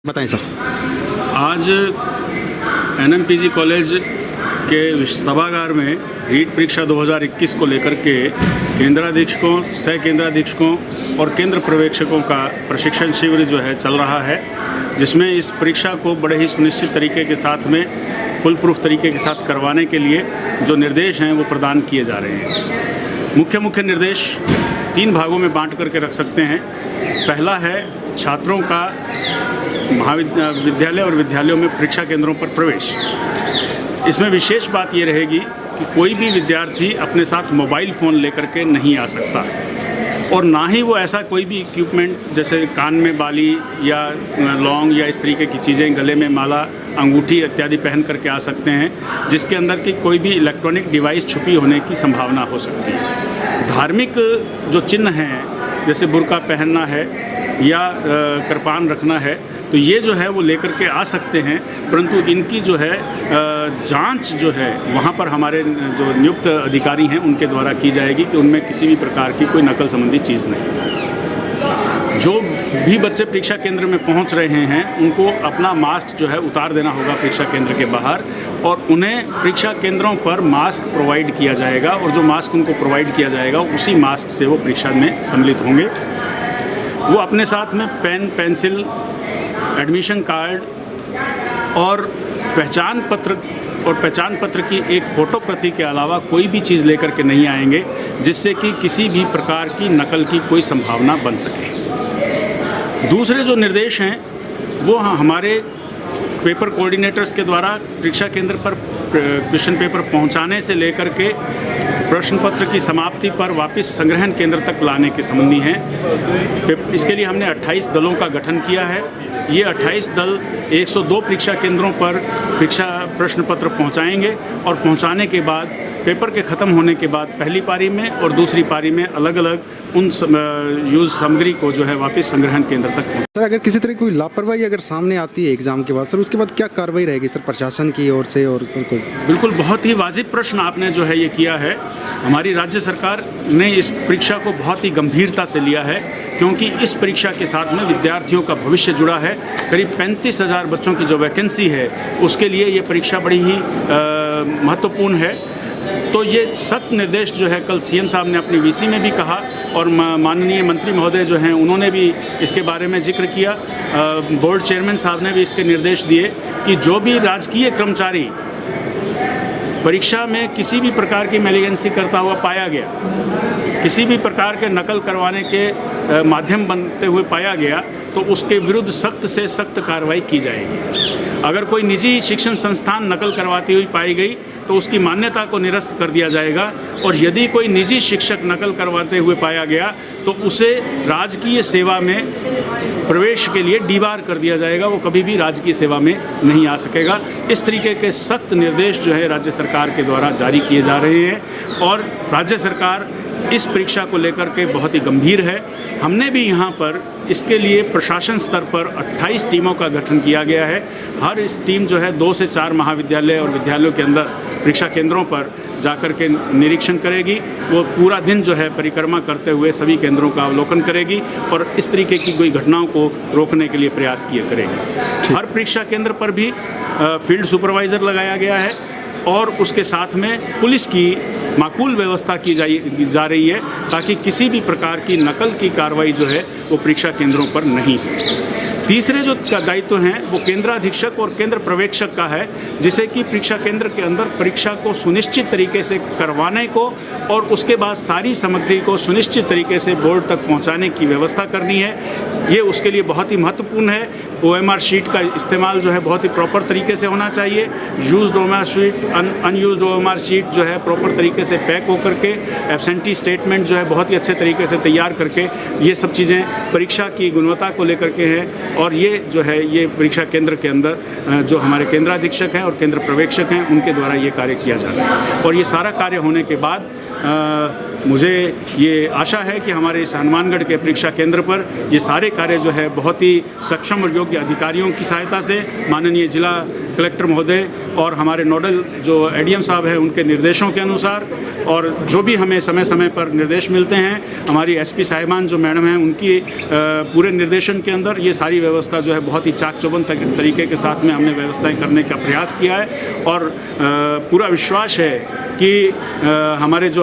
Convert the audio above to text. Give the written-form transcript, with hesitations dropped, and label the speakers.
Speaker 1: बताएं सर।
Speaker 2: आज एनएमपीजी कॉलेज के सभागार में रीट परीक्षा 2021 को लेकर के केंद्राधीक्षकों, सह केंद्राधीक्षकों और केंद्र पर्यवेक्षकों का प्रशिक्षण शिविर जो है चल रहा है, जिसमें इस परीक्षा को बड़े ही सुनिश्चित तरीके के साथ में फुल प्रूफ तरीके के साथ करवाने के लिए जो निर्देश हैं वो प्रदान किए जा रहे हैं। मुख्य निर्देश 3 भागों में बांट करके रख सकते हैं। पहला है छात्रों का महाविद्यालय और विद्यालयों में परीक्षा केंद्रों पर प्रवेश। इसमें विशेष बात ये रहेगी कि कोई भी विद्यार्थी अपने साथ मोबाइल फ़ोन लेकर के नहीं आ सकता और ना ही वो ऐसा कोई भी इक्विपमेंट जैसे कान में बाली या लौंग या इस तरीके की चीज़ें, गले में माला, अंगूठी इत्यादि पहन करके आ सकते हैं जिसके अंदर की कोई भी इलेक्ट्रॉनिक डिवाइस छुपी होने की संभावना हो सकती है। धार्मिक जो चिन्ह हैं जैसे बुर्का पहनना है या कृपान रखना है तो ये जो है वो लेकर के आ सकते हैं, परंतु इनकी जो है जांच जो है वहाँ पर हमारे जो नियुक्त अधिकारी हैं उनके द्वारा की जाएगी कि उनमें किसी भी प्रकार की कोई नकल संबंधी चीज़ नहीं। जो भी बच्चे परीक्षा केंद्र में पहुँच रहे हैं उनको अपना मास्क जो है उतार देना होगा परीक्षा केंद्र के बाहर और उन्हें परीक्षा केंद्रों पर मास्क प्रोवाइड किया जाएगा और जो मास्क उनको प्रोवाइड किया जाएगा उसी मास्क से वो परीक्षा में सम्मिलित होंगे। वो अपने साथ में पेन, पेंसिल, एडमिशन कार्ड और पहचान पत्र की एक फ़ोटो प्रति के अलावा कोई भी चीज़ लेकर के नहीं आएंगे जिससे कि किसी भी प्रकार की नकल की कोई संभावना बन सके। दूसरे जो निर्देश हैं वो हमारे पेपर कोऑर्डिनेटर्स के द्वारा परीक्षा केंद्र पर क्वेश्चन पेपर पहुंचाने से लेकर के प्रश्न पत्र की समाप्ति पर वापस संग्रहण केंद्र तक लाने के संबंधी हैं। इसके लिए हमने 28 दलों का गठन किया है। ये 28 दल 102 परीक्षा केंद्रों पर परीक्षा प्रश्न पत्र पहुंचाएंगे और पहुंचाने के बाद पेपर के ख़त्म होने के बाद पहली पारी में और दूसरी पारी में अलग अलग उन यूज सामग्री को जो है वापस संग्रहण केंद्र तक पहुँच।
Speaker 1: सर, अगर किसी तरह की कोई लापरवाही अगर सामने आती है एग्जाम के बाद, सर उसके बाद क्या कार्रवाई रहेगी सर प्रशासन की ओर से? और सर कोई
Speaker 2: बिल्कुल बहुत ही वाजिब प्रश्न आपने जो है ये किया है। हमारी राज्य सरकार ने इस परीक्षा को बहुत ही गंभीरता से लिया है क्योंकि इस परीक्षा के साथ में विद्यार्थियों का भविष्य जुड़ा है। करीब 35,000 बच्चों की जो वैकेंसी है उसके लिए ये परीक्षा बड़ी ही महत्वपूर्ण है। तो ये सख्त निर्देश जो है कल सीएम साहब ने अपनी वीसी में भी कहा और माननीय मंत्री महोदय जो हैं उन्होंने भी इसके बारे में जिक्र किया। बोर्ड चेयरमैन साहब ने भी इसके निर्देश दिए कि जो भी राजकीय कर्मचारी परीक्षा में किसी भी प्रकार की मेलिगेंसी करता हुआ पाया गया, किसी भी प्रकार के नकल करवाने के माध्यम बनते हुए पाया गया तो उसके विरुद्ध सख्त से सख्त कार्रवाई की जाएगी। अगर कोई निजी शिक्षण संस्थान नकल करवाती हुई पाई गई तो उसकी मान्यता को निरस्त कर दिया जाएगा और यदि कोई निजी शिक्षक नकल करवाते हुए पाया गया तो उसे राजकीय सेवा में प्रवेश के लिए डीबार कर दिया जाएगा, वो कभी भी राजकीय सेवा में नहीं आ सकेगा। इस तरीके के सख्त निर्देश जो है राज्य सरकार के द्वारा जारी किए जा रहे हैं और राज्य सरकार इस परीक्षा को लेकर के बहुत ही गंभीर है। हमने भी यहाँ पर इसके लिए प्रशासन स्तर पर 28 टीमों का गठन किया गया है। हर इस टीम जो है 2 से 4 महाविद्यालय और विद्यालयों के अंदर परीक्षा केंद्रों पर जाकर के निरीक्षण करेगी। वो पूरा दिन जो है परिक्रमा करते हुए सभी केंद्रों का अवलोकन करेगी और इस तरीके की कोई घटनाओं को रोकने के लिए प्रयास किया करेगी। हर परीक्षा केंद्र पर भी फील्ड सुपरवाइज़र लगाया गया है और उसके साथ में पुलिस की माकूल व्यवस्था की जा रही है ताकि किसी भी प्रकार की नकल की कार्रवाई जो है वो परीक्षा केंद्रों पर नहीं हो। तीसरे जो दायित्व हैं वो केंद्राधीक्षक और केंद्र पर्यवेक्षक का है, जिसे कि परीक्षा केंद्र के अंदर परीक्षा को सुनिश्चित तरीके से करवाने को और उसके बाद सारी सामग्री को सुनिश्चित तरीके से बोर्ड तक पहुंचाने की व्यवस्था करनी है। ये उसके लिए बहुत ही महत्वपूर्ण है। OMR शीट का इस्तेमाल जो है बहुत ही प्रॉपर तरीके से होना चाहिए। Used OMR sheet, unused OMR sheet जो है प्रॉपर तरीके से पैक होकर के, एब्सेंटी स्टेटमेंट जो है बहुत ही अच्छे तरीके से तैयार करके, ये सब चीज़ें परीक्षा की गुणवत्ता को लेकर के हैं और ये जो है ये परीक्षा केंद्र के अंदर जो हमारे केंद्राधीक्षक हैं और केंद्र पर्यवेक्षक हैं उनके द्वारा ये कार्य किया जा रहा है। और ये सारा कार्य होने के बाद मुझे ये आशा है कि हमारे इस हनुमानगढ़ के परीक्षा केंद्र पर ये सारे कार्य जो है बहुत ही सक्षम और योग्य अधिकारियों की सहायता से, माननीय जिला कलेक्टर महोदय और हमारे नोडल जो एडीएम साहब हैं उनके निर्देशों के अनुसार, और जो भी हमें समय समय पर निर्देश मिलते हैं, हमारी एसपी साहिबान जो मैडम हैं उनकी पूरे निर्देशन के अंदर ये सारी व्यवस्था जो है बहुत ही चाक चौबंद तरीके के साथ में हमने व्यवस्थाएं करने का प्रयास किया है। और पूरा विश्वास है कि हमारे जो